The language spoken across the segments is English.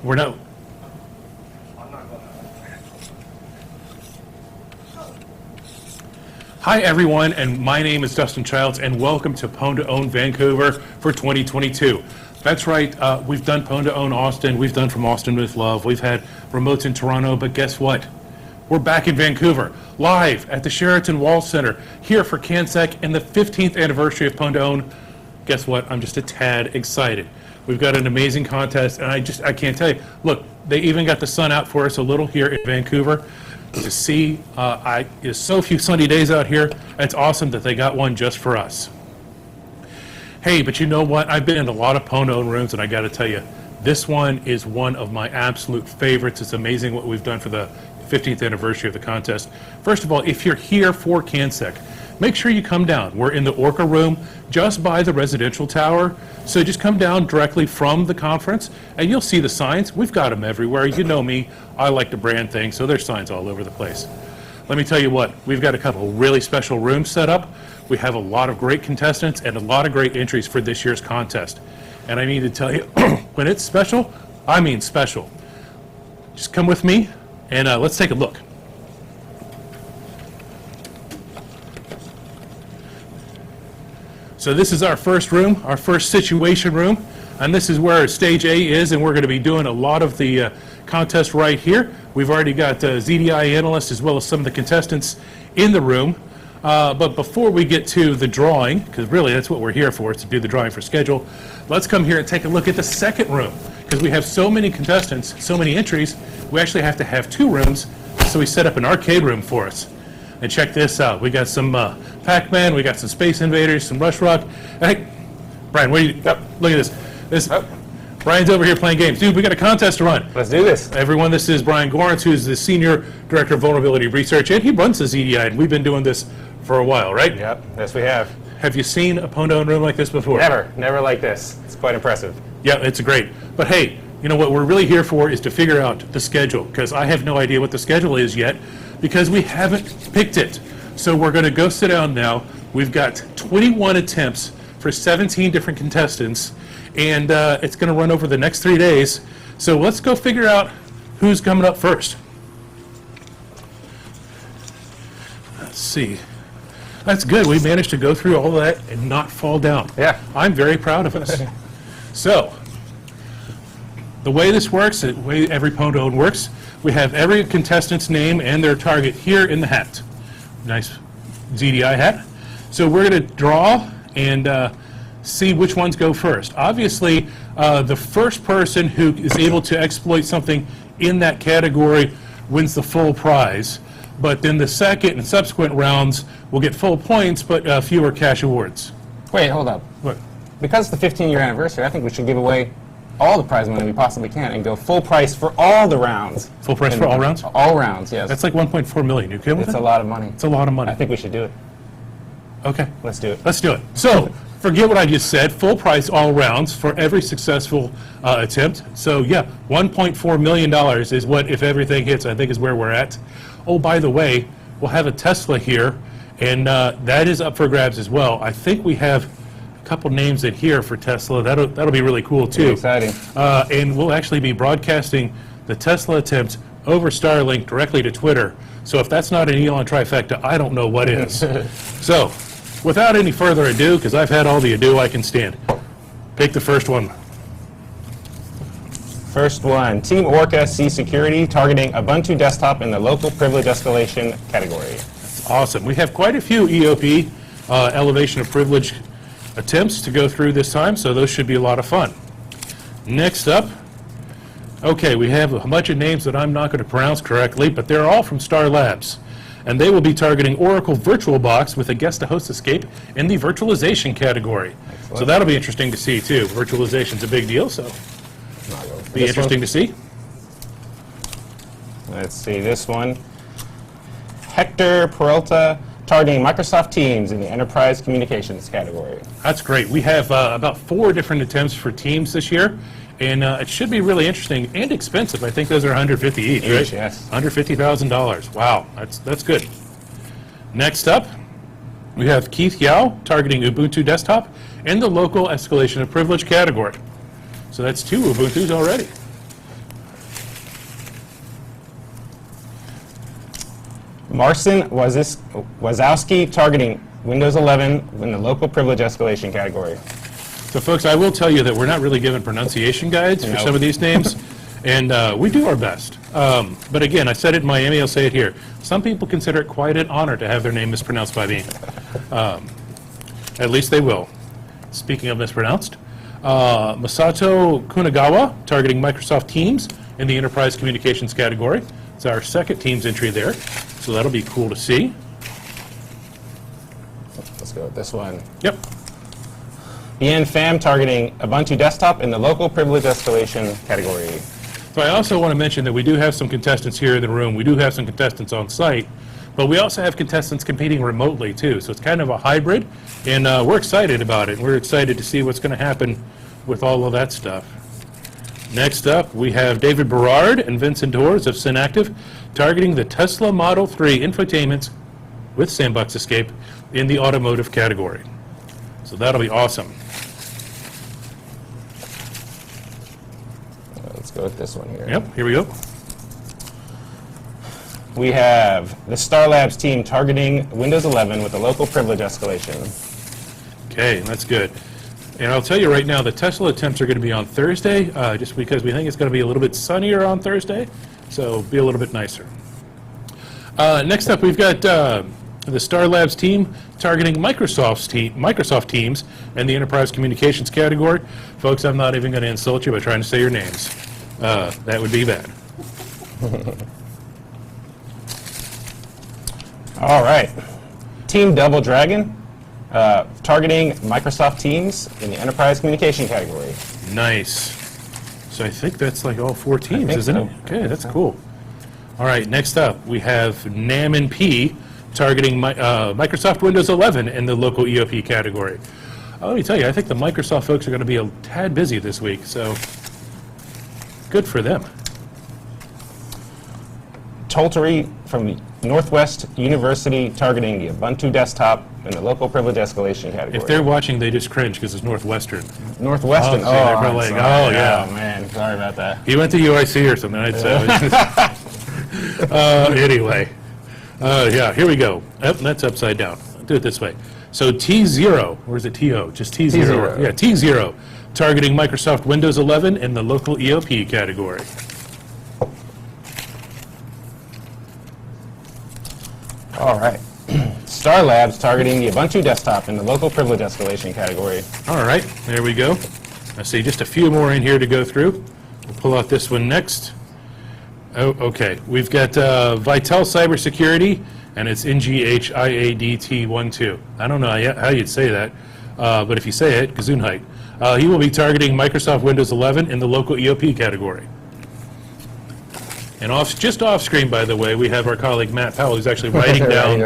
We're not. Hi everyone, and my name is Dustin Childs, and welcome to Pwn2Own Vancouver for 2022. That's right, we've done Pwn2Own Austin, we've done From Austin with Love, we've had remotes in Toronto, but guess what? We're back in Vancouver, live at the Sheraton Wall Center, here for CanSec and the 15th anniversary of Pwn2Own. Guess what? I'm just a tad excited. We've got an amazing contest, and I can't tell you. Look, they even got the sun out for us a little here in Vancouver to see. There's so few sunny days out here. It's awesome that they got one just for us. Hey, but you know what? I've been in a lot of Pwn2Own rooms, and I got to tell you, this one is one of my absolute favorites. It's amazing what we've done for the 15th anniversary of the contest. First of all, if you're here for CanSec, make sure you come down. We're in the Orca room just by the residential tower. So just come down directly from the conference and you'll see the signs. We've got them everywhere. You know me, I like to brand things, so there's signs all over the place. Let me tell you what, we've got a couple really special rooms set up. We have a lot of great contestants and a lot of great entries for this year's contest. And I need to tell you, when it's special, I mean special. Just come with me and let's take a look. So this is our first room, our first situation room, and this is where stage A is, and we're going to be doing a lot of the contest right here. We've already got ZDI analysts as well as some of the contestants in the room. But before we get to the drawing, because really that's what we're here for, is to do the drawing for schedule, let's come here and take a look at the second room. Because we have so many contestants, so many entries, we actually have to have two rooms, so we set up an arcade room for us. And check this out. We got some Pac-Man, we got some Space Invaders, some Rush Rock. Hey, Brian, what are you? Look at this. Brian's over here playing games. Dude, we got a contest to run. Let's do this. Everyone, this is Brian Gorence, who's the Senior Director of Vulnerability Research, and he runs the ZDI, and we've been doing this for a while, right? Yep, yes we have. Have you seen a Pwn2Own room like this before? Never like this. It's quite impressive. Yeah, it's great. But hey, you know what we're really here for is to figure out the schedule, because I have no idea what the schedule is yet, because we haven't picked it. So we're going to go sit down now. We've got 21 attempts for 17 different contestants, and it's going to run over the next 3 days. So let's go figure out who's coming up first. Let's see. That's good. We managed to go through all that and not fall down. Yeah. I'm very proud of us. So the way this works, the way every Pwn2Own works, we have every contestant's name and their target here in the hat. Nice ZDI hat. So we're going to draw and see which ones go first. Obviously, the first person who is able to exploit something in that category wins the full prize. But then the second and subsequent rounds will get full points, but fewer cash awards. Wait, hold up. What? Because it's the 15-year anniversary, I think we should give away all the prize money we possibly can and go full price for all the rounds. Full price for all rounds? All rounds, yes. That's like 1.4 million. You okay with It's it? a lot of money. It's a lot of money. I think we should do it. Okay. Let's do it. Let's do it. So, forget what I just said. Full price all rounds for every successful attempt. So, yeah, $1.4 million is what, if everything hits, I think is where we're at. Oh, by the way, we'll have a Tesla here, and that is up for grabs as well. I think we have a couple names in here for Tesla. That'll be really cool, too. Very exciting. And we'll actually be broadcasting the Tesla attempt over Starlink directly to Twitter. So if that's not an Elon trifecta, I don't know what is. So, without any further ado, because I've had all the ado I can stand, pick the first one. First one, Team Orca C Security, targeting Ubuntu desktop in the local privilege escalation category. Awesome. We have quite a few EOP, elevation of privilege attempts to go through this time, so those should be a lot of fun. Next up, okay, we have a bunch of names that I'm not going to pronounce correctly, but they're all from Star Labs. And they will be targeting Oracle VirtualBox with a guest-to-host escape in the virtualization category. Excellent. So that'll be interesting to see, too. Virtualization's a big deal, so be interesting to see. Let's see this one. Hector Peralta, targeting Microsoft Teams in the enterprise communications category. That's great. We have about 4 different attempts for Teams this year, and it should be really interesting and expensive. I think those are $150 each, right? Yes. $150,000. Wow, that's good. Next up, we have Keith Yao targeting Ubuntu desktop in the local escalation of privilege category. So that's 2 Ubuntus already. Marcin Wazowski, targeting Windows 11 in the local privilege escalation category. So, folks, I will tell you that we're not really given pronunciation guides for No. some of these names, and we do our best. But again, I said it in Miami, I'll say it here. Some people consider it quite an honor to have their name mispronounced by me. At least they will. Speaking of mispronounced, Masato Kunagawa, targeting Microsoft Teams in the Enterprise Communications category. It's our second Teams entry there, so that'll be cool to see. Let's go with this one. Yep. Bien Pham, targeting Ubuntu Desktop in the local privilege escalation category. So I also want to mention that we do have some contestants here in the room. We do have some contestants on site, but we also have contestants competing remotely too. So it's kind of a hybrid, and we're excited about it. We're excited to see what's going to happen with all of that stuff. Next up, we have David Berard and Vincent Doors of Synactive targeting the Tesla Model 3 infotainment with Sandbox Escape in the automotive category. So that'll be awesome. Let's go with this one here. Yep, here we go. We have the Star Labs team targeting Windows 11 with the local privilege escalation. Okay, that's good. And I'll tell you right now, the Tesla attempts are going to be on Thursday, just because we think it's going to be a little bit sunnier on Thursday, so be a little bit nicer. Next up, we've got the Star Labs team targeting Microsoft Teams and the Enterprise Communications category. Folks, I'm not even going to insult you by trying to say your names. That would be bad. All right. Team Double Dragon, targeting Microsoft Teams in the Enterprise Communication category. Nice. So I think that's like all four teams, think isn't so. it? Okay, that's cool. All right, next up, we have NAM and P targeting Microsoft Windows 11 in the local EOP category. Let me tell you, I think the Microsoft folks are going to be a tad busy this week, so good for them. Toltery from Northwest University targeting the Ubuntu Desktop in the local privilege escalation category. If they're watching, they just cringe because it's Northwestern. Northwestern. Oh, they're probably like, sorry. oh, yeah. Oh, man. Sorry about that. He went to UIC or something, I'd say. Anyway. Yeah, here we go. That's upside down. I'll do it this way. So T0, or is it TO? Just T0. T0. Yeah, T0, targeting Microsoft Windows 11 in the local EOP category. All right. Star Labs targeting the Ubuntu Desktop in the local privilege escalation category. All right, there we go. I see just a few more in here to go through. We'll pull out this one next. Oh, okay. We've got Vitel Cybersecurity, and it's NGHIADT12. I don't know how you'd say that, but if you say it, Gesundheit. He will be targeting Microsoft Windows 11 in the local EOP category. And just off screen, by the way, we have our colleague Matt Powell, who's actually writing down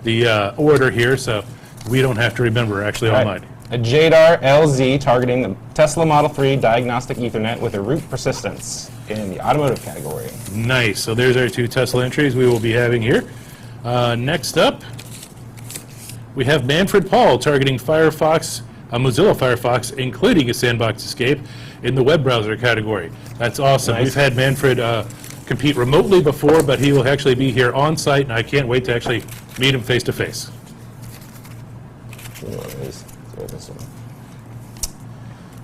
the order here, so we don't have to remember actually online. A Jadar LZ targeting the Tesla Model 3 diagnostic Ethernet with a root persistence in the automotive category. Nice. So there's our two Tesla entries we will be having here. Next up, we have Manfred Paul targeting Firefox, Mozilla Firefox, including a Sandbox Escape in the web browser category. That's awesome. Nice. We've had Manfred compete remotely before, but he will actually be here on site, and I can't wait to actually meet him face to face.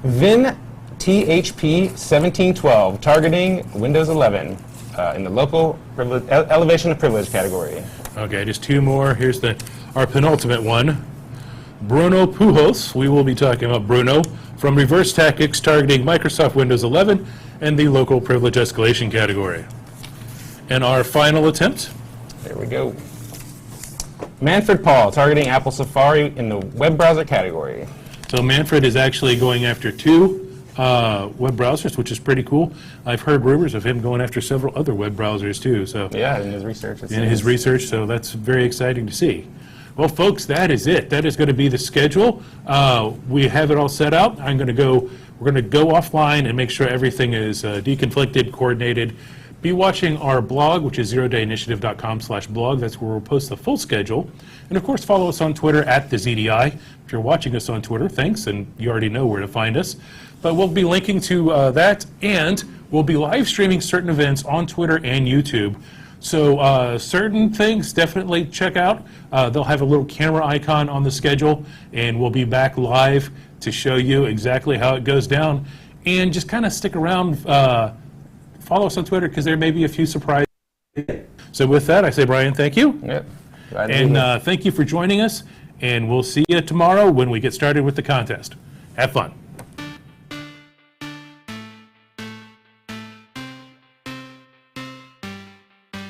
Vin THP 1712 targeting Windows 11 in the local elevation of privilege category. Okay, just two more. Here's our penultimate one. Bruno Pujos, we will be talking about Bruno, from Reverse Tactics targeting Microsoft Windows 11 and the local privilege escalation category. And our final attempt. There we go. Manfred Paul targeting Apple Safari in the web browser category. So Manfred is actually going after two web browsers, which is pretty cool. I've heard rumors of him going after several other web browsers too. So yeah, in his research. So that's very exciting to see. Well, folks, that is it. That is going to be the schedule. We have it all set out. We're going to go offline and make sure everything is deconflicted, coordinated. Be watching our blog, which is zerodayinitiative.com/blog. That's where we'll post the full schedule. And of course, follow us on Twitter @TheZDI. If you're watching us on Twitter, thanks, and you already know where to find us. But we'll be linking to that, and we'll be live streaming certain events on Twitter and YouTube. So certain things definitely check out. They'll have a little camera icon on the schedule, and we'll be back live to show you exactly how it goes down. And just kind of stick around, follow us on Twitter, because there may be a few surprises. So with that, I say, Brian, thank you. Yep. Glad to be here. And thank you for joining us, and we'll see you tomorrow when we get started with the contest. Have fun.